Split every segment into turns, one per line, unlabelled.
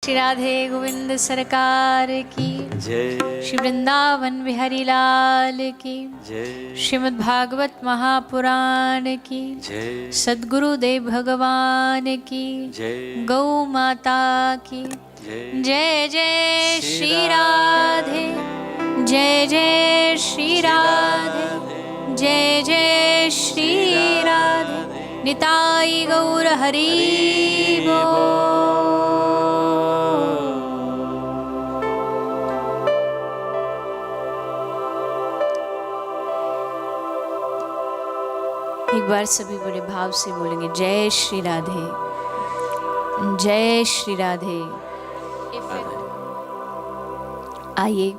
श्री राधे गोविंद सरकार की
जय।
श्री वृंदावन बिहारी लाल की
जय।
श्रीमद् भागवत महापुराण की
जय।
सद्गुरुदेव भगवान की
जय।
गौ माता की
जय।
जय जय श्री राधे, जय जय श्री राधे, जय जय श्री राधे। निताई गौर हरि बोल। एक बार सभी बड़े भाव से बोलेंगे जय श्री राधे, जय श्री राधे। आइए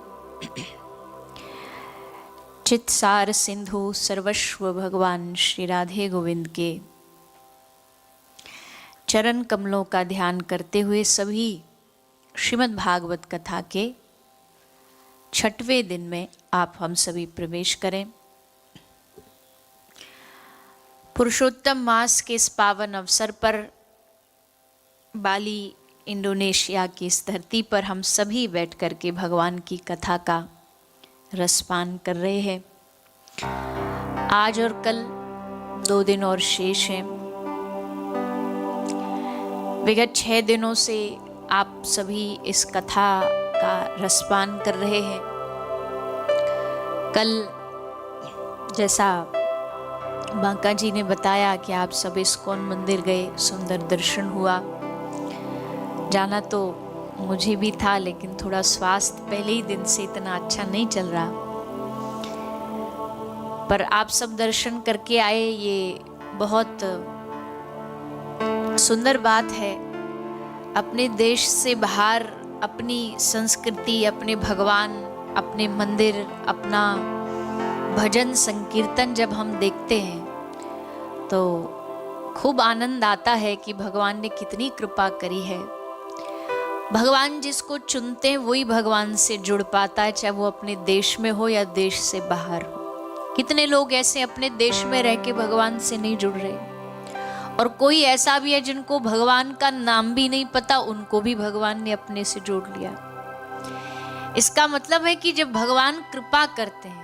चित सार सिंधु सर्वस्व भगवान श्री राधे गोविंद के चरण कमलों का ध्यान करते हुए सभी श्रीमद् भागवत कथा के 6वें दिन में आप हम सभी प्रवेश करें। पुरुषोत्तम मास के इस पावन अवसर पर बाली इंडोनेशिया की इस धरती पर हम सभी बैठ कर के भगवान की कथा का रसपान कर रहे हैं। आज और कल 2 दिन और शेष हैं। विगत 6 दिनों से आप सभी इस कथा का रसपान कर रहे हैं। कल जैसा बांका जी ने बताया कि आप सब इस्कॉन मंदिर गए, सुंदर दर्शन हुआ। जाना तो मुझे भी था, लेकिन थोड़ा स्वास्थ्य पहले ही दिन से इतना अच्छा नहीं चल रहा, पर आप सब दर्शन करके आए, ये बहुत सुंदर बात है। अपने देश से बाहर अपनी संस्कृति, अपने भगवान, अपने मंदिर, अपना भजन संकीर्तन जब हम देखते हैं तो खूब आनंद आता है कि भगवान ने कितनी कृपा करी है। भगवान जिसको चुनते हैं वही भगवान से जुड़ पाता है, चाहे वो अपने देश में हो या देश से बाहर हो। कितने लोग ऐसे अपने देश में रह के भगवान से नहीं जुड़ रहे, और कोई ऐसा भी है जिनको भगवान का नाम भी नहीं पता, उनको भी भगवान ने अपने से जोड़ लिया। इसका मतलब है कि जब भगवान कृपा करते हैं,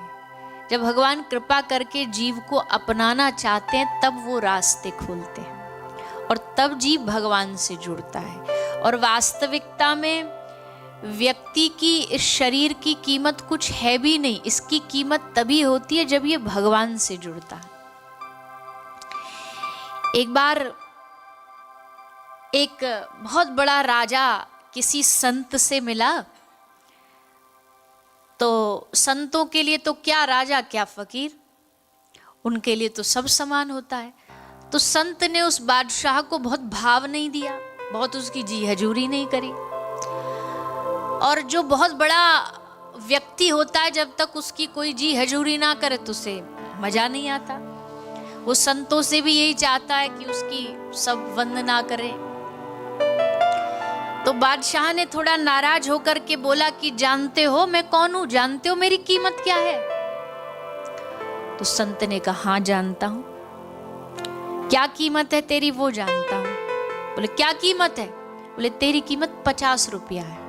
जब भगवान कृपा करके जीव को अपनाना चाहते हैं, तब वो रास्ते खोलते हैं और तब जीव भगवान से जुड़ता है। और वास्तविकता में व्यक्ति की इस शरीर की कीमत कुछ है भी नहीं। इसकी कीमत तभी होती है जब ये भगवान से जुड़ता है। एक बार एक बहुत बड़ा राजा किसी संत से मिला, तो संतों के लिए तो क्या राजा क्या फकीर, उनके लिए तो सब समान होता है। तो संत ने उस बादशाह को बहुत भाव नहीं दिया, बहुत उसकी जी हजूरी नहीं करी। और जो बहुत बड़ा व्यक्ति होता है, जब तक उसकी कोई जी हजूरी ना करे तो उसे मजा नहीं आता। वो संतों से भी यही चाहता है कि उसकी सब वंदना करें। तो बादशाह ने थोड़ा नाराज होकर के बोला कि जानते हो मैं कौन हूं, जानते हो मेरी कीमत क्या है? तो संत ने कहा हाँ जानता हूं। क्या कीमत है तेरी वो जानता हूं। बोले क्या कीमत है? बोले तेरी कीमत 50 रुपया है।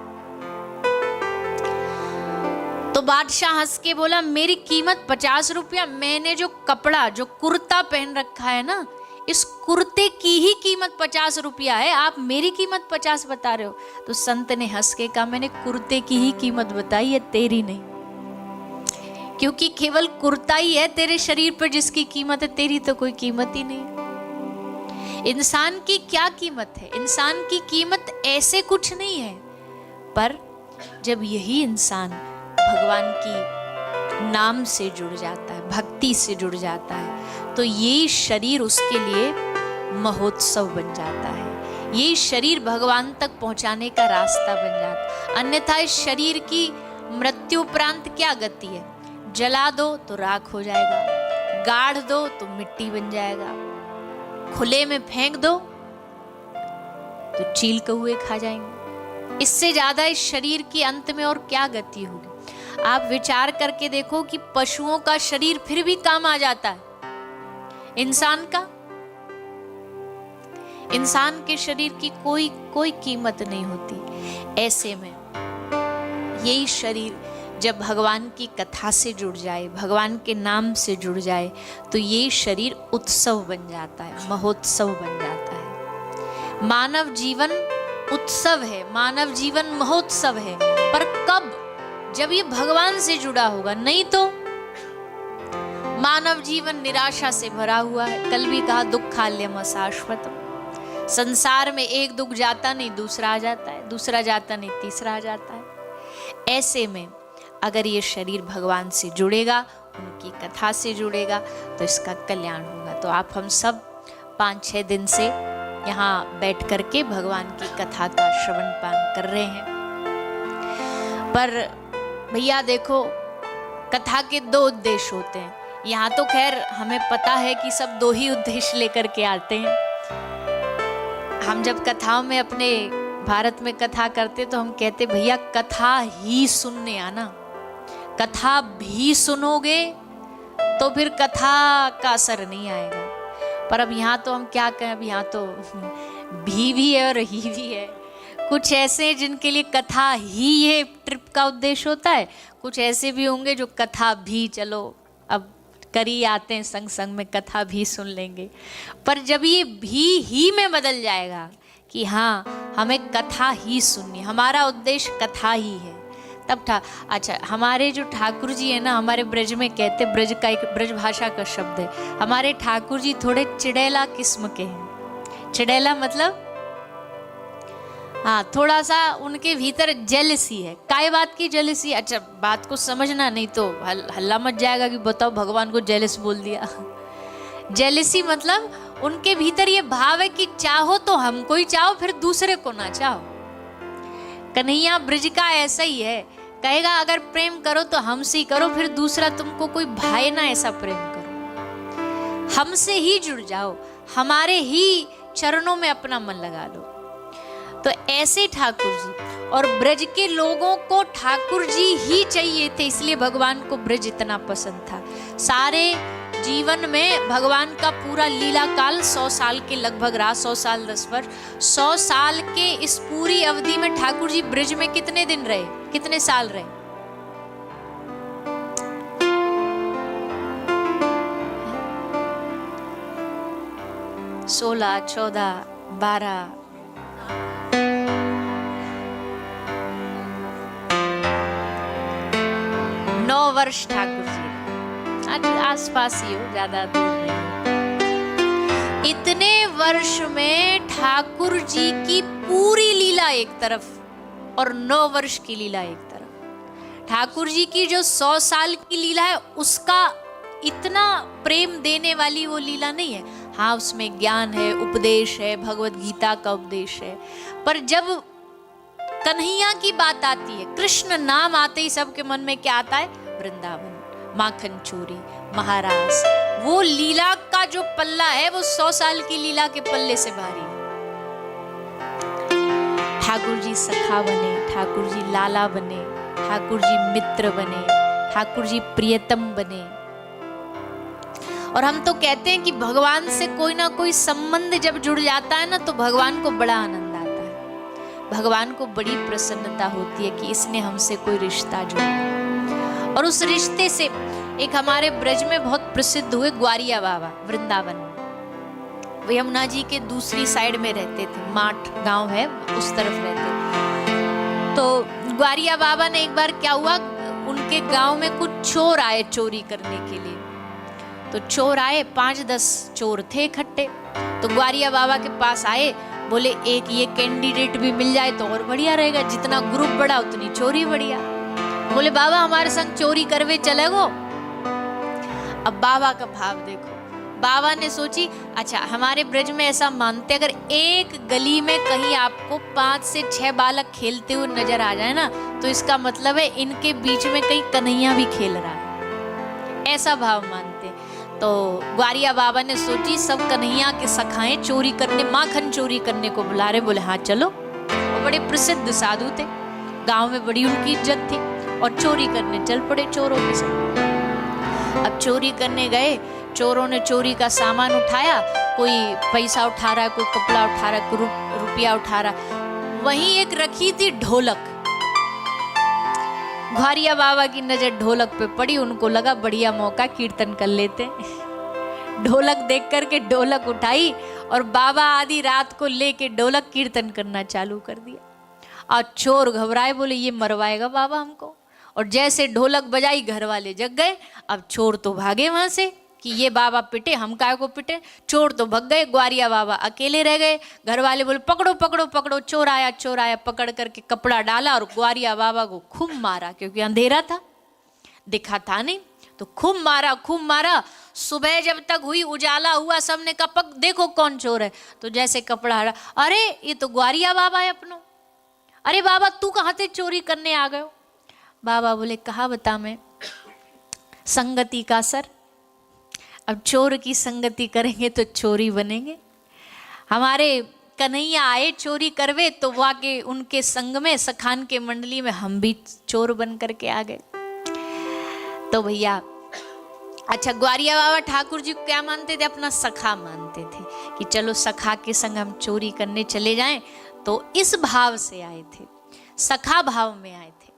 तो बादशाह हंस के बोला मेरी कीमत 50 रुपया? मैंने जो कपड़ा, जो कुर्ता पहन रखा है ना, इस कुर्ते की ही कीमत 50 रुपया है, आप मेरी कीमत 50 बता रहे हो? तो संत ने हंस के कहा मैंने कुर्ते की ही कीमत बताई है, तेरी नहीं। क्योंकि केवल कुर्ता ही है तेरे शरीर पर जिसकी कीमत है, तेरी तो कोई कीमत ही नहीं। इंसान की क्या कीमत है? इंसान की कीमत ऐसे कुछ नहीं है, पर जब यही इंसान भगवान की नाम से जुड़ जाता है, भक्ति से जुड़ जाता है, तो ये शरीर उसके लिए महोत्सव बन जाता है। ये शरीर भगवान तक पहुंचाने का रास्ता बन जाता है। अन्यथा इस शरीर की मृत्यु उपरांत क्या गति है? जला दो तो राख हो जाएगा, गाड़ दो तो मिट्टी बन जाएगा, खुले में फेंक दो तो चील कौवे खा जाएंगे। इससे ज्यादा इस शरीर की अंत में और क्या गति होगी? आप विचार करके देखो कि पशुओं का शरीर फिर भी काम आ जाता है, इंसान का इंसान के शरीर की कोई कीमत नहीं होती। ऐसे में यही शरीर जब भगवान की कथा से जुड़ जाए, भगवान के नाम से जुड़ जाए, तो ये शरीर उत्सव बन जाता है, महोत्सव बन जाता है। मानव जीवन उत्सव है, मानव जीवन महोत्सव है, पर कब? जब ये भगवान से जुड़ा होगा, नहीं तो मानव जीवन निराशा से भरा हुआ है। कल भी कहा दुःखालयम अशाश्वतम, संसार में एक दुख जाता नहीं दूसरा आ जाता है, दूसरा जाता नहीं तीसरा आ जाता है। ऐसे में अगर ये शरीर भगवान से जुड़ेगा, उनकी कथा से जुड़ेगा, तो इसका कल्याण होगा। तो आप हम सब 5-6 दिन से यहाँ बैठ करके भगवान की कथा का श्रवण पान कर रहे हैं। पर भैया देखो, कथा के 2 उद्देश्य होते हैं। यहाँ तो खैर हमें पता है कि सब 2 ही उद्देश्य लेकर के आते हैं। हम जब कथाओं में अपने भारत में कथा करते तो हम कहते भैया कथा ही सुनने आना, कथा भी सुनोगे तो फिर कथा का असर नहीं आएगा। पर अब यहाँ तो हम क्या कहें, अब यहाँ तो भी है और ही भी है। कुछ ऐसे जिनके लिए कथा ही ये ट्रिप का उद्देश्य होता है, कुछ ऐसे भी होंगे जो कथा भी चलो अब करी आते हैं, संग संग में कथा भी सुन लेंगे। पर जब ये भी ही में बदल जाएगा कि हाँ हमें कथा ही सुननी, हमारा उद्देश्य कथा ही है, तब अच्छा हमारे जो ठाकुर जी है ना, हमारे ब्रज में कहते, ब्रज का एक ब्रज भाषा का शब्द है, हमारे ठाकुर जी थोड़े चिड़ैला किस्म के हैं। चिड़ैला मतलब हाँ, थोड़ा सा उनके भीतर जेलसी है। काय बात की जेलसी? अच्छा बात को समझना, नहीं तो हल्ला मच जाएगा कि बताओ भगवान को जेलस बोल दिया। जेलसी मतलब उनके भीतर ये भाव है कि चाहो तो हमको ही चाहो, फिर दूसरे को ना चाहो। कन्हैया ब्रज का ऐसा ही है, कहेगा अगर प्रेम करो तो हमसे ही करो, फिर दूसरा तुमको कोई भाए ना ऐसा प्रेम करो, हमसे ही जुड़ जाओ, हमारे ही चरणों में अपना मन लगा लो। तो ऐसे ठाकुर जी, और ब्रज के लोगों को ठाकुर जी ही चाहिए थे, इसलिए भगवान को ब्रज इतना पसंद था। सारे जीवन में भगवान का पूरा लीला काल 100 साल के लगभग रहा, 100 साल 10 वर्ष। 100 साल के इस पूरी अवधि में ठाकुर जी ब्रज में कितने दिन रहे, कितने साल रहे? 16, 14, 12 9 वर्ष ठाकुर जी, आज आसपास ही हो, ज्यादा दूर नहीं। इतने वर्ष में ठाकुर जी की पूरी लीला एक तरफ और 9 वर्ष की लीला एक तरफ। ठाकुर जी की जो 100 साल की लीला है, उसका इतना प्रेम देने वाली वो लीला नहीं है। हाँ, उसमें ज्ञान है, उपदेश है, भगवत गीता का उपदेश है। पर जब कन्हैया की बात आती है, कृष्ण नाम आते ही सबके मन में क्या आता है? वृंदावन, माखन चोरी, महाराज। वो लीला का जो पल्ला है वो 100 साल की लीला के पल्ले से भारी है। ठाकुर जी सखा बने, ठाकुर जी लाला बने, ठाकुर जी मित्र बने, ठाकुर जी प्रियतम बने। और हम तो कहते हैं कि भगवान से कोई ना कोई संबंध जब जुड़ जाता है ना, तो भगवान को बड़ा आनंद आता है, भगवान को बड़ी प्रसन्नता होती है कि इसने हमसे कोई रिश्ता जोड़ा। और उस रिश्ते से एक हमारे ब्रज में बहुत प्रसिद्ध हुए ग्वारिया बाबा, वृंदावन में। वो यमुना जी के दूसरी साइड में रहते थे, माठ गांव है उस तरफ रहते। तो ग्वारिया बाबा ने एक बार क्या हुआ, उनके गांव में कुछ चोर आए चोरी करने के लिए। तो चोर आए, 5-10 चोर थे इकट्ठे। तो ग्वारिया बाबा के पास आए, बोले एक ये कैंडिडेट भी मिल जाए तो और बढ़िया रहेगा, जितना ग्रुप बड़ा उतनी चोरी बढ़िया। बोले बाबा हमारे संग चोरी करवे चले गो। अब बाबा का भाव देखो, बाबा ने सोची अच्छा हमारे ब्रज में ऐसा मानते, अगर एक गली में कहीं आपको 5 से 6 बालक खेलते हुए नजर आ जाए ना, तो इसका मतलब है इनके बीच में कहीं कन्हैया भी खेल रहा है, ऐसा भाव मानते। तो ग्वारिया बाबा ने सोची सब कन्हैया के सखाएं चोरी करने, माखन चोरी करने को बुला रहे। बोले हाँ चलो। वो बड़े प्रसिद्ध साधु थे, गांव में बड़ी उनकी इज्जत थी, और चोरी करने चल पड़े चोरों के साथ। अब चोरी करने गए, चोरों ने चोरी का सामान उठाया, कोई पैसा उठा रहा है, कोई कपड़ा उठा रहा है, कोई रुपया उठा रहा। वहीं एक रखी थी ढोलक। ग्वारिया बाबा की नजर ढोलक पे पड़ी, उनको लगा बढ़िया मौका, कीर्तन कर लेते। ढोलक देख करके ढोलक उठाई और बाबा आधी रात को लेके ढोलक कीर्तन करना चालू कर दिया। और चोर घबराए, बोले ये मरवाएगा बाबा हमको। और जैसे ढोलक बजाई घर वाले जग गए। अब चोर तो भागे वहां से कि ये बाबा पिटे, हम काय को पिटे। चोर तो भग गए, ग्वारिया बाबा अकेले रह गए। घर वाले बोले पकड़ो पकड़ो पकड़ो, चोर आया चोर आया। पकड़ करके कपड़ा डाला और ग्वारिया बाबा को खूब मारा, क्योंकि अंधेरा था, दिखा था नहीं, तो खूब मारा खूब मारा। सुबह जब तक हुई, उजाला हुआ, सबने कहा पक देखो कौन चोर है। तो जैसे कपड़ा हटा, अरे ये तो ग्वारिया बाबा है अपनो। अरे बाबा तू कहाँ से चोरी करने आ गए हो? बाबा बोले कहा बता मैं, संगति का असर। अब चोर की संगति करेंगे तो चोरी बनेंगे। हमारे कन्हैया आए चोरी करवे, तो वाके उनके संग में, सखान के मंडली में हम भी चोर बन करके आ गए। तो भैया अच्छा, ग्वारिया बाबा ठाकुर जी को क्या मानते थे? अपना सखा मानते थे कि चलो सखा के संग हम चोरी करने चले जाएं। तो इस भाव से आए थे, सखा भाव में आए थे।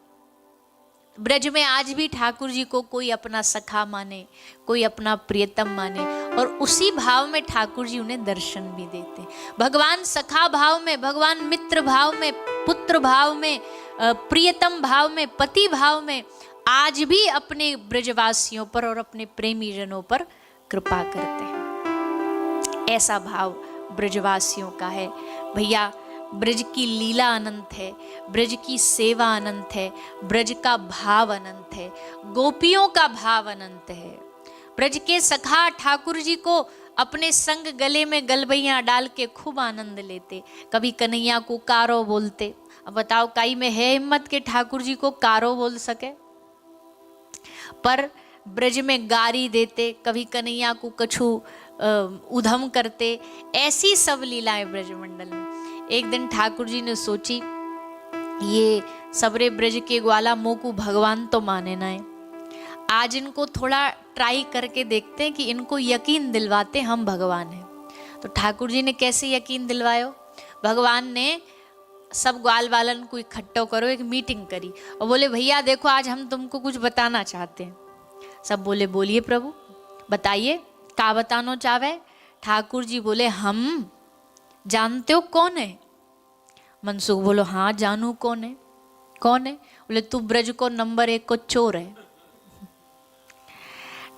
ब्रज में आज भी ठाकुर जी को कोई अपना सखा माने, कोई अपना प्रियतम माने, और उसी भाव में ठाकुर जी उन्हें दर्शन भी देते। भगवान सखा भाव में, भगवान मित्र भाव में, पुत्र भाव में, प्रियतम भाव में, पति भाव में आज भी अपने ब्रजवासियों पर और अपने प्रेमी जनों पर कृपा करते हैं। ऐसा भाव ब्रजवासियों का है। भैया ब्रज की लीला अनंत है, ब्रज की सेवा अनंत है, ब्रज का भाव अनंत है, गोपियों का भाव अनंत है। ब्रज के सखा ठाकुर जी को अपने संग गले में गलबैयां डाल के खूब आनंद लेते। कभी कन्हैया को कारो बोलते। अब बताओ काई में है हिम्मत के ठाकुर जी को कारो बोल सके? पर ब्रज में गारी देते, कभी कन्हैया को कछु उधम करते। ऐसी सब लीलाएं ब्रज मंडल में। एक दिन ठाकुर जी ने सोची, ये सबरे ब्रज के ग्वाला मोकू भगवान तो माने ना है, आज इनको थोड़ा ट्राई करके देखते हैं कि इनको यकीन दिलवाते हम भगवान हैं। तो ठाकुर जी ने कैसे यकीन दिलवायो? भगवान ने सब ग्वाल वालन को इकट्ठो करो, एक मीटिंग करी और बोले भैया देखो आज हम तुमको कुछ बताना चाहते हैं। सब बोले बोलिए प्रभु बताइए, का बताना चाहे? ठाकुर जी बोले हम जानते हो कौन है? मनसुख बोलो हाँ जानू कौन है। कौन है? बोले तू ब्रज को नंबर 1 को चोर है।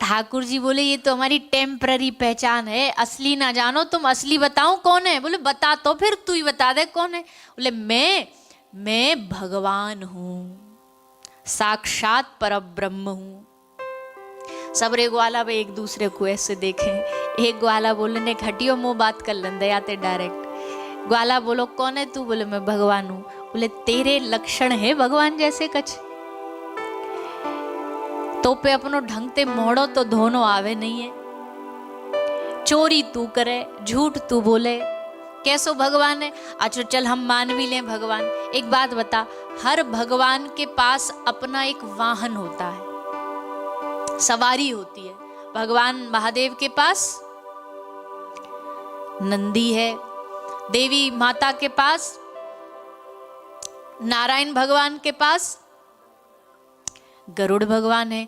ठाकुर जी बोले ये तो हमारी टेम्पररी पहचान है, असली ना जानो तुम, असली बताओ कौन है? बोले बता तो फिर तू ही बता दे कौन है। बोले मैं भगवान हूं, साक्षात परब्रह्म हूं। सबरे ग्वाला वे एक दूसरे को ऐसे देखें। एक ग्वाला बोलने हटियो मुंह बात कर लेंदे आते डायरेक्ट। ग्वाला बोलो कौन है तू? बोले मैं भगवान हूं। बोले तेरे लक्षण है भगवान जैसे कछ, तो पे अपनो ढंग ते मोड़ो तो धोनो आवे नहीं है। चोरी तू करे, झूठ तू बोले, कैसो भगवान है? अच्छा चल हम मान भी लें भगवान। एक बात बता, हर भगवान के पास अपना एक वाहन होता है, सवारी होती है। भगवान महादेव के पास नंदी है, देवी माता के पास, नारायण भगवान के पास गरुड़ भगवान है।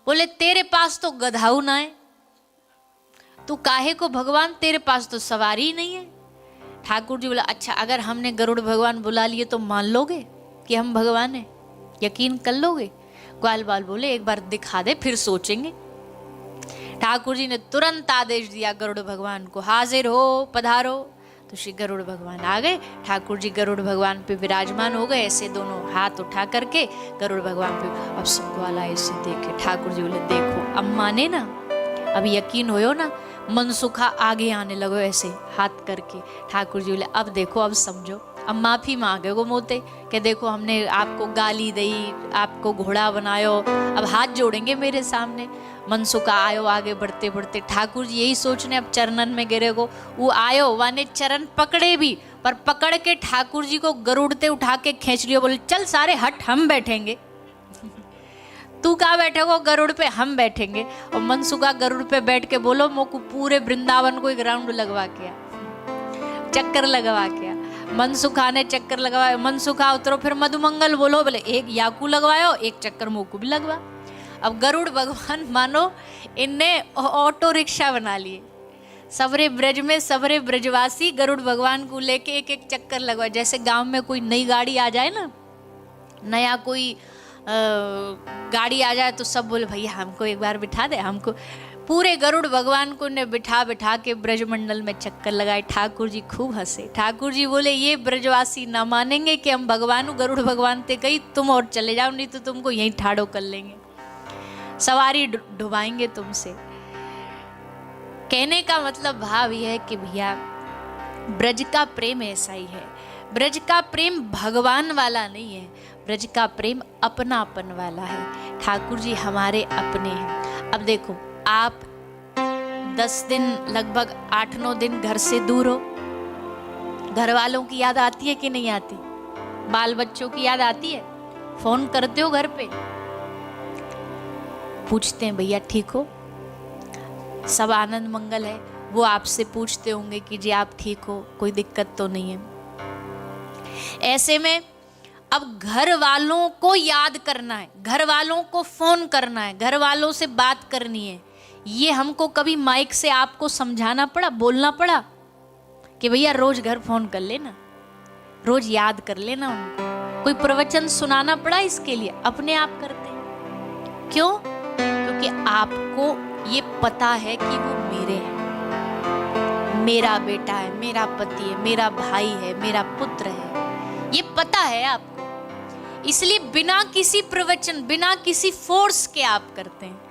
बोले तेरे पास तो गधाऊ ना है, तू काहे को भगवान, तेरे पास तो सवारी नहीं है। ठाकुर जी बोला अच्छा अगर हमने गरुड़ भगवान बुला लिए तो मान लोगे कि हम भगवान हैं? यकीन कर लोगे? ग्वाल बाल बोले एक बार दिखा दे फिर सोचेंगे। ठाकुर जी ने तुरंत आदेश दिया गरुड़ भगवान को, हाजिर हो पधारो। तो श्री गरुड़ भगवान आ गए। ठाकुर जी गरुड़ भगवान पे विराजमान हो गए, ऐसे दोनों हाथ उठा करके गरुड़ भगवान पे। अब सब ग्वाला ऐसे देखे। ठाकुर जी बोले देखो अब माने ना, अब यकीन होयो ना? मनसुखा आगे आने लगो ऐसे हाथ करके। ठाकुर जी बोले अब देखो अब समझो, अब माफी मांगे गो मोते कि देखो हमने आपको गाली दी, आपको घोड़ा बनायो, अब हाथ जोड़ेंगे मेरे सामने। मनसुखा आयो आगे बढ़ते बढ़ते। ठाकुर जी यही सोचने अब चरणन में गिरे गो। वो आयो वाने चरण पकड़े भी, पर पकड़ के ठाकुर जी को गरुड़ते उठा के खींच लियो। बोले चल सारे हट हम बैठेंगे। तू कहाँ बैठेगा गरुड़ पे, हम बैठेंगे। और मनसुखा गरुड़ पे बैठ के बोलो मोको पूरे वृंदावन को एक राउंड लगवा के आ, चक्कर लगवा के आ। मनसुखा ने चक्कर लगवाया, मनसुखा उतरो, फिर मधुमंगल बोलो, बोले एक याकू लगवायो, एक चक्कर मोको भी लगवा। अब गरुड़ भगवान मानो इनने ऑटो रिक्शा बना लिए। सबरे ब्रज में सबरे ब्रजवासी गरुड़ भगवान को लेके एक एक चक्कर लगवा। जैसे गांव में कोई नई गाड़ी आ जाए ना, नया कोई गाड़ी आ जाए तो सब बोले भैया हमको एक बार बिठा दे हमको। पूरे गरुड़ भगवान को ने बिठा बिठा के ब्रजमंडल में चक्कर लगाए। ठाकुर जी खूब हंसे। ठाकुर जी बोले ये ब्रजवासी ना मानेंगे कि हम भगवान गरुड़ भगवान ते कही तुम और चले जाओ, नहीं तो तुमको यहीं ठाड़ो कर लेंगे, सवारी डुबाएंगे तुमसे। कहने का मतलब भाव यह है कि भैया ब्रज का प्रेम ऐसा ही है। ब्रज का प्रेम भगवान वाला नहीं है, ब्रज का प्रेम अपनापन वाला है। ठाकुर जी हमारे अपने हैं। अब देखो आप 10 दिन लगभग 8-9 दिन घर से दूर हो, घर वालों की याद आती है कि नहीं आती? बाल बच्चों की याद आती है? फोन करते हो घर पे, पूछते हैं भैया ठीक हो, सब आनंद मंगल है? वो आपसे पूछते होंगे कि जी आप ठीक हो, कोई दिक्कत तो नहीं है? ऐसे में अब घर वालों को याद करना है, घर वालों को फोन करना है, घर वालों से बात करनी है। ये हमको कभी माइक से आपको समझाना पड़ा, बोलना पड़ा कि भैया रोज घर फोन कर लेना, रोज याद कर लेना उनको? कोई प्रवचन सुनाना पड़ा इसके लिए? अपने आप करते हैं। क्यों? क्योंकि आपको ये पता है कि वो मेरे हैं, मेरा बेटा है, मेरा पति है, मेरा भाई है, मेरा पुत्र है, ये पता है आपको। इसलिए बिना किसी प्रवचन, बिना किसी फोर्स के आप करते हैं।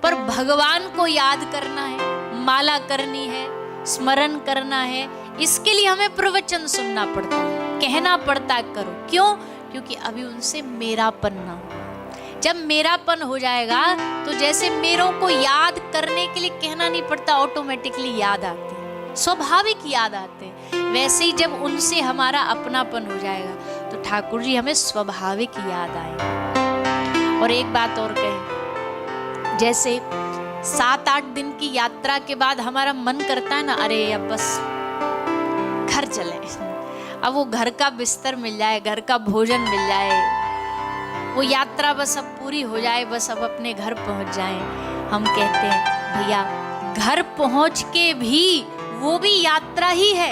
पर भगवान को याद करना है, माला करनी है, स्मरण करना है, इसके लिए हमें प्रवचन सुनना पड़ता है, कहना पड़ता है करो। क्यों? क्योंकि अभी उनसे मेरापन ना हो। जब मेरापन हो जाएगा तो जैसे मेरों को याद करने के लिए कहना नहीं पड़ता, ऑटोमेटिकली याद आते हैं, स्वाभाविक याद आते हैं। वैसे ही जब उनसे हमारा अपनापन हो जाएगा तो ठाकुर जी हमें स्वाभाविक याद आएंगे। और एक बात और कहें, जैसे 7-8 दिन की यात्रा के बाद हमारा मन करता है ना, अरे अब बस घर चले, अब वो घर का बिस्तर मिल जाए, घर का भोजन मिल जाए, वो यात्रा बस अब पूरी हो जाए, बस अब अपने घर पहुंच जाएं। हम कहते हैं भैया घर पहुंच के भी वो भी यात्रा ही है,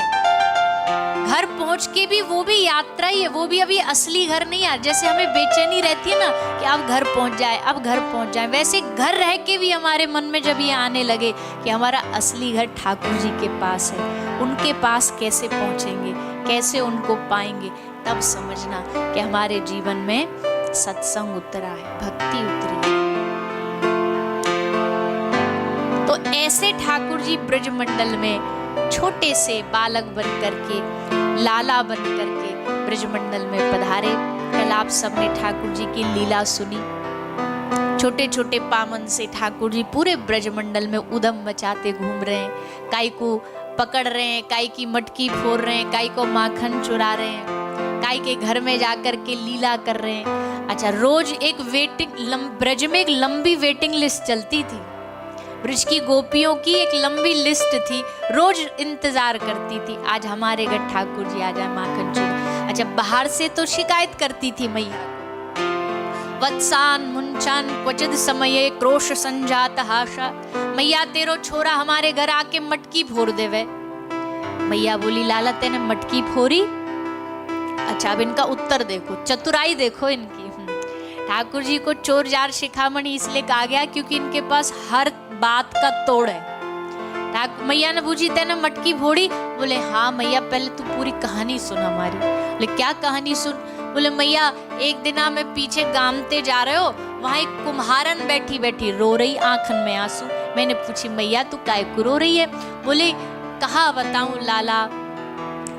घर पहुंच के भी वो भी यात्रा ही है, वो भी अभी असली घर नहीं है। जैसे हमें बेचैनी रहती है ना कि अब घर पहुंच जाए, अब घर पहुंच जाए, वैसे घर रह के भी हमारे मन में जब ये आने लगे कि हमारा असली घर ठाकुर जी के पास है, उनके पास कैसे पहुंचेंगे, कैसे उनको पाएंगे, तब समझना कि हमारे जीवन में सत्संग उतरा है, भक्ति उतरी है। तो ऐसे ठाकुर जी ब्रजमंडल में छोटे से बालक बन करके, लाला बन करके ब्रजमंडल में पधारे। कल आप सबने ठाकुर जी की लीला सुनी। छोटे छोटे पामन से ठाकुर जी पूरे ब्रजमंडल में उदम मचाते घूम रहे हैं, काई को पकड़ रहे हैं, काई की मटकी फोड़ रहे हैं, काई को माखन चुरा रहे हैं, काई के घर में जाकर के लीला कर रहे हैं। अच्छा, रोज एक ब्रज में एक लंबी वेटिंग लिस्ट चलती थी, ब्रज की गोपियों की एक लंबी लिस्ट थी, रोज इंतजार करती थी आज हमारे घर ठाकुर जी आ जाए, माखन चुरा। अच्छा, बाहर से तो शिकायत करती थी मैया, वत्सान मुंचान क्वचित समये क्रोश संजात हाशा, मैया तेरो छोरा हमारे घर आके मटकी फोड़ देवे। मैया बोली लाला तेने मटकी फोड़ी? अच्छा, अब इनका उत्तर देखो, चतुराई देखो इनकी। ठाकुर जी को चोर जार शिखामणि इसलिए कहा गया क्योंकि इनके पास हर बात का तोड़ है। मैया ने पूछी तेने मटकी फोड़ी? बोले हाँ मैया, पहले तू पूरी कहानी सुन हमारी। बोले क्या कहानी सुन? बोले मैया एक दिन मैं पीछे गामते जा रहे हो, वहां एक कुम्हारन बैठी बैठी रो रही, आंखन में आंसू। मैंने पूछी मैया तू काय को रो रही है? बोले कहा बताऊं लाला,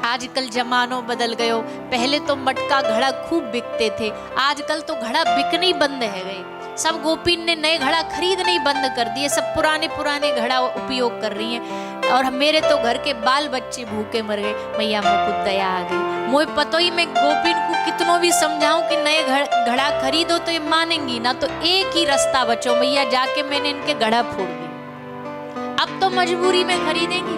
आजकल जमानो बदल गयो, पहले तो मटका घड़ा खूब बिकते थे, आजकल तो घड़ा बिकने ही बंद है गए। सब गोपीन ने नए घड़ा खरीदने ही बंद कर दिए, सब पुराने पुराने घड़ा उपयोग कर रही हैं। और मेरे तो घर के बाल बच्चे भूखे मर गए। मैया मुझको दया आ गई। मोए पतो ही मैं गोपिन को कितनों भी समझाऊं कि नए घड़ा खरीदो तो ये मानेंगी ना, तो एक ही रास्ता बचो मैया, जाके मैंने इनके घड़ा फोड़ दिया। अब तो मजबूरी में खरीदेंगी,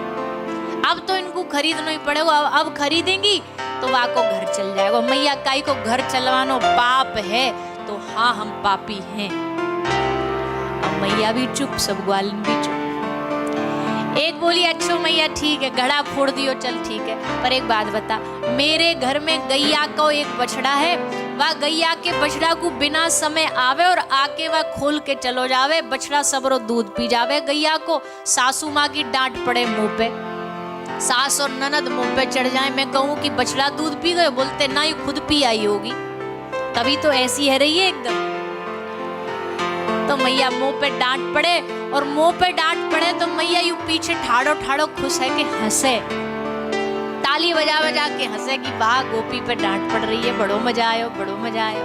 अब तो इनको खरीदना ही पड़ेगा। अब खरीदेंगी तो वहाँ को घर चल जाएगा। मैया काई को घर चलवानो पाप है, तो हाँ हम पापी हैं। अब मैया भी चुप, सब ग्वालिन भी चुप। एक बोली अच्छो मैया ठीक है, घड़ा फोड़ दियो, चल ठीक है, पर एक बात बता, मेरे घर में गैया को एक बछड़ा है, वह गैया के बछड़ा को बिना समय आवे और आके वह खोल के चलो जावे, बछड़ा सबरो दूध पी जावे। गैया को सासू माँ की डांट पड़े मुंह पे, सास और ननद मुंह पे चढ़ जाए, मैं कहूँ कि बछड़ा दूध पी गए, बोलते ना ये खुद पी आई होगी, तभी तो ऐसी है रही है एकदम। तो मैया मुंह पे डांट पड़े, और मुंह पे डांट पड़े तो मैया यूं पीछे ठाड़ो ठाड़ो खुश है कि हंसे, ताली बजा बजा के हंसे कि वाह गोपी पे डांट पड़ रही है, बड़ो मजा आयो, बड़ो मजा आयो।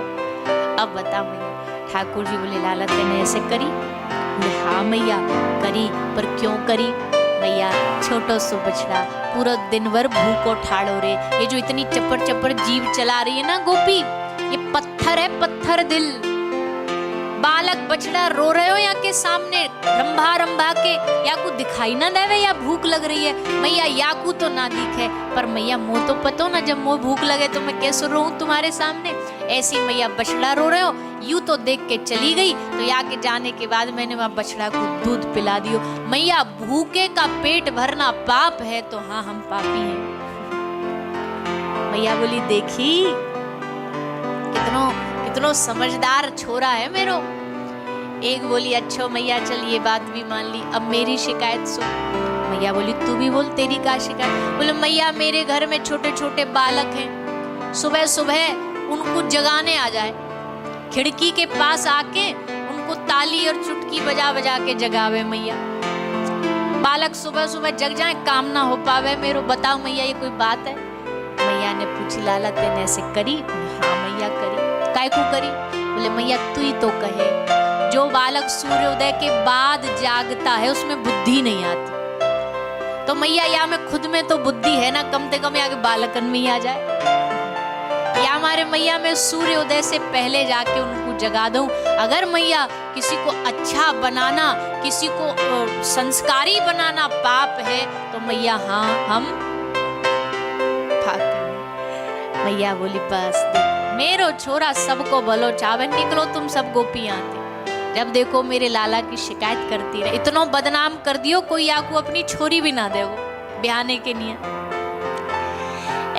अब बता मैया, ठाकुर जी बोले लाला तेने ऐसे करी? बोले हाँ मैया करी, पर क्यों करी? मैया छोटो सो बछड़ा पूरा दिन भर भूखो ठाड़ो रे, ये जो इतनी चप्पर चप्पर जीव चला रही है ना गोपी, ये पत्थर है, पत्थर दिल। बालक बछड़ा रो रहे हो या के सामने रंभा रंभा के, या को दिखाई ना देवे या भूख लग रही है? मैया याकू तो ना दिखे, पर मैया मुँह तो पतो ना, जब मुँह भूख लगे तो मैं कैसे रोऊं तुम्हारे सामने? ऐसी मैया बछड़ा रो रहे हो, यूं तो देख के चली गई, तो या के जाने के बाद मैंने वहाँ बछड़ा को दूध पिला दियो। मैया भूखे का पेट भरना पाप है, तो हाँ हम पापी हैं। मैया बोली देखी कितनो समझदार छोरा है मेरो। एक बोली अच्छो मैया चल ये बात भी मान ली, अब मेरी शिकायत सुन। मैया बोली तू भी बोल, तेरी क्या शिकायत? बोले मैया मेरे घर में छोटे छोटे बालक हैं, सुबह सुबह उनको जगाने आ जाए, खिड़की के पास आके उनको ताली और चुटकी बजा बजा के जगावे मैया। बालक सुबह सुबह जग जाए, काम ना हो पावे मेरो, बताओ मैया ये कोई बात है? मैया ने पूछी लाला तेने ऐसे करी? हाँ मैया करी। काय को करी? बोले मैया तू ही तो कहे, जो बालक सूर्योदय के बाद जागता है उसमें बुद्धि नहीं आती, तो मैया या में खुद में तो बुद्धि है ना, कम से कम आगे बालकन में ही आ जाए, या हमारे मैया में सूर्योदय से पहले जाके उनको जगा दूं। अगर मैया किसी को अच्छा बनाना, किसी को संस्कारी बनाना पाप है, तो मैया हाँ हम पापी। मैया बोली बस मेरो छोरा सबको भलो चावे, निकलो तुम सब गोपियां थे, जब देखो मेरे लाला की शिकायत करती रहे, इतना बदनाम कर दियो कोई आपको अपनी छोरी भी ना दे वो ब्याहने के लिए।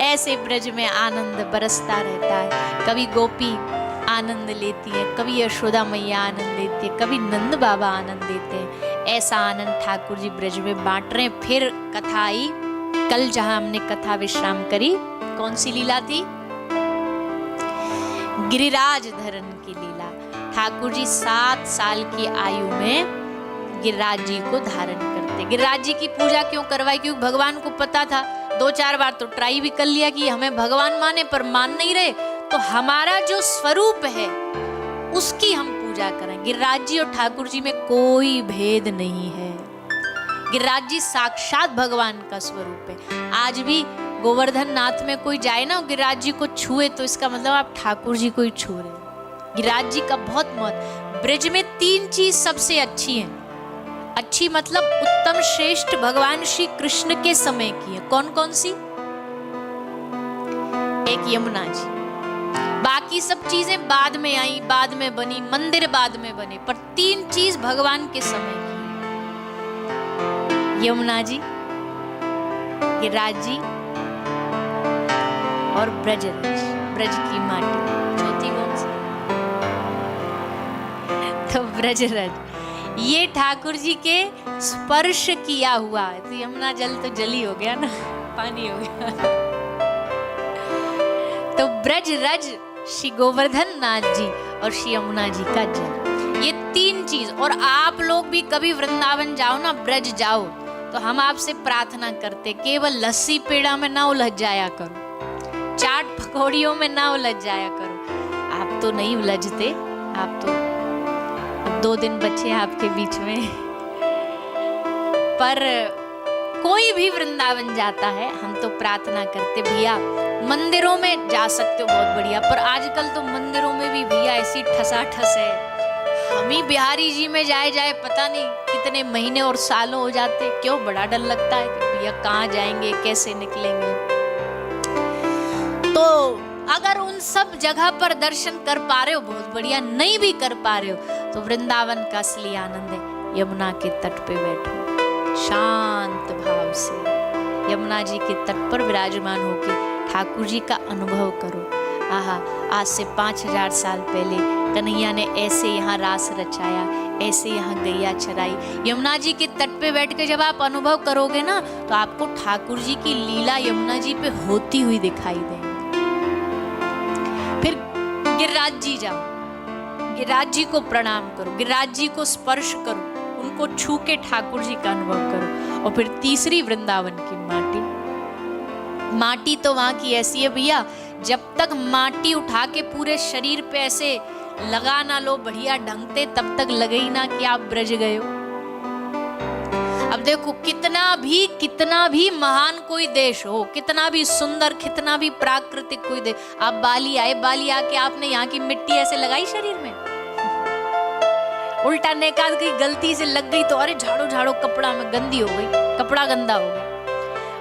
ऐसे ब्रज में आनंद बरसता रहता है, कभी गोपी आनंद लेती है, कभी यशोदा मैया आनंद लेती है, कभी नंद बाबा आनंद देते हैं। ऐसा आनंद ठाकुर जी ब्रज में बांट रहे। फिर कथा आई, कल जहां हमने कथा विश्राम करी, कौन सी लीला थी? गिरिराज धरन की लीला। ठाकुर जी 7 साल की आयु में गिरिराज जी को धारण करते। गिरिराज जी की पूजा क्यों करवाई? क्योंकि भगवान को पता था, 2-4 बार तो ट्राई भी कर लिया कि हमें भगवान माने, पर मान नहीं रहे, तो हमारा जो स्वरूप है उसकी हम पूजा करें। गिरिराज जी और ठाकुर जी में कोई भेद नहीं है, गिरिराज जी साक्षात भगवान का स्वरूप है। आज भी गोवर्धन नाथ में कोई जाए ना गिरिराज जी को छुए, तो इसका मतलब आप ठाकुर जी को ही छू रहे। गिरिराज जी का बहुत महत्व। ब्रज में 3 चीज सबसे अच्छी है, अच्छी मतलब उत्तम श्रेष्ठ भगवान श्री कृष्ण के समय की है। कौन कौन सी? एक यमुना जी, बाकी सब चीजें बाद में आई, बाद में बनी, मंदिर बाद में बने, पर 3 चीज भगवान के समय की, यमुना जी, गिरिराज जी और ब्रज की माटी। चौथी कौन सी? तो ब्रजरज। ये ठाकुर जी के स्पर्श किया हुआ है, तो यमुना जल तो जली हो गया ना, पानी हो गया। तो ब्रजरज श्री गोवर्धन नाथ जी और श्री यमुना जी का जल, ये 3 चीज। और आप लोग भी कभी वृंदावन जाओ ना, ब्रज जाओ, तो हम आपसे प्रार्थना करते केवल लस्सी पेड़ा में ना उलझ जाया करो, चाट पकौड़ियों में ना उलझ जाया करो। आप तो नहीं उलझते, आप तो 2 दिन बचे आपके बीच में, पर कोई भी वृंदावन जाता है हम तो प्रार्थना करते भैया मंदिरों में जा सकते हो बहुत बढ़िया, पर आजकल तो मंदिरों में भी भैया ऐसी ठसाठस है, हम ही बिहारी जी में जाए पता नहीं कितने महीने और सालों हो जाते। क्यों, बड़ा डर लगता है कि भैया कहाँ जाएंगे, कैसे निकलेंगे। तो अगर उन सब जगह पर दर्शन कर पा रहे हो बहुत बढ़िया, नहीं भी कर पा रहे हो तो वृंदावन का असली आनंद है यमुना के तट पे बैठो शांत भाव से, यमुना जी के तट पर विराजमान होकर ठाकुर जी का अनुभव करो। आहा, आज से 5000 साल पहले कन्हैया ने ऐसे यहाँ रास रचाया, ऐसे यहाँ गैया चराई। यमुना जी के तट पे बैठ के जब आप अनुभव करोगे ना तो आपको ठाकुर जी की लीला यमुना जी पे होती हुई दिखाई देगी। फिर गिरिराज जी जाओ, गिरिराज जी को प्रणाम करो, गिरिराज जी को स्पर्श करो, उनको छू के ठाकुर जी का अनुभव करो। और फिर तीसरी वृंदावन की माटी, माटी तो वहां की ऐसी है भैया, जब तक माटी उठा के पूरे शरीर पे ऐसे लगा ना लो बढ़िया ढंग से, तब तक लगे ही ना कि आप ब्रज गए हो। अब देखो कितना भी महान कोई देश हो, कितना भी सुंदर, कितना भी प्राकृतिक कोई देश, आप बाली आके आपने यहाँ की मिट्टी ऐसे लगाई शरीर में, उल्टा नेकाद की गलती से लग गई तो अरे झाड़ो कपड़ा में गंदी हो गई, कपड़ा गंदा हो गया।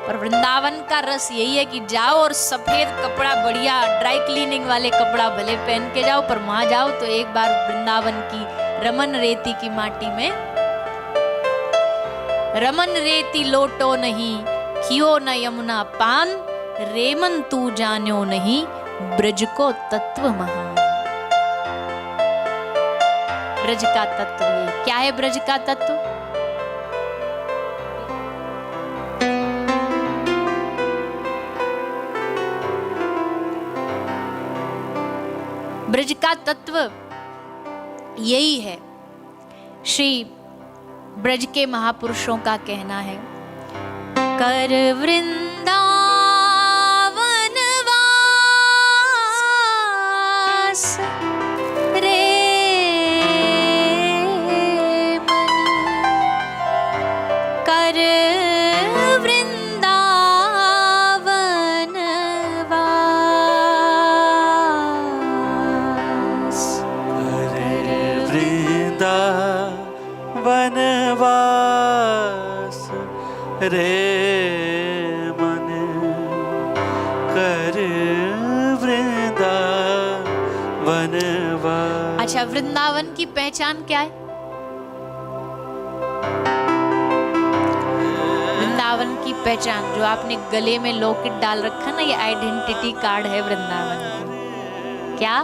पर वृंदावन का रस यही है कि जाओ और सफेद कपड़ा बढ़िया ड्राई क्लीनिंग वाले कपड़ा भले पहन के जाओ, पर वहां जाओ तो एक बार वृंदावन की रमन रेती की माटी में, रमन रेती लोटो नहीं खियो न यमुना पान, रेमन तू जान्यो नहीं ब्रज को तत्व महान। ब्रज का तत्व ये क्या है? ब्रज का तत्व ब्रज का तत्व यही है। श्री ब्रज के महापुरुषों का कहना है, कर वृंदावन वास रे कर वृंदावन वास,
कर वृंदावन वास रे मन, कर वृंदावन वास।
अच्छा, वृंदावन की पहचान क्या है? वृंदावन की पहचान जो आपने गले में लॉकेट डाल रखा ना, ये आइडेंटिटी कार्ड है वृंदावन की। क्या?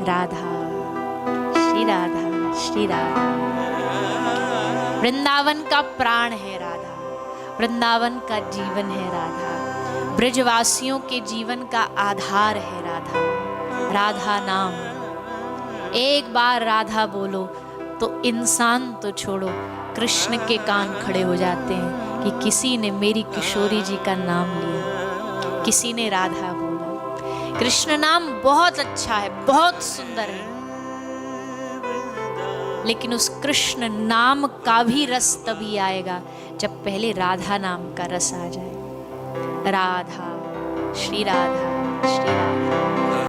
राधा, श्री राधा, श्री राधा। वृंदावन का प्राण है राधा, वृंदावन का जीवन है राधा, ब्रजवासियों के जीवन का आधार है राधा। राधा नाम, एक बार राधा बोलो तो इंसान तो छोड़ो, कृष्ण के कान खड़े हो जाते हैं कि किसी ने मेरी किशोरी जी का नाम लिया, किसी ने राधा बोला। कृष्ण नाम बहुत अच्छा है, बहुत सुंदर है, लेकिन उस कृष्ण नाम का भी रस तभी आएगा जब पहले राधा नाम का रस आ जाए। राधा, श्री राधा, श्री राधा।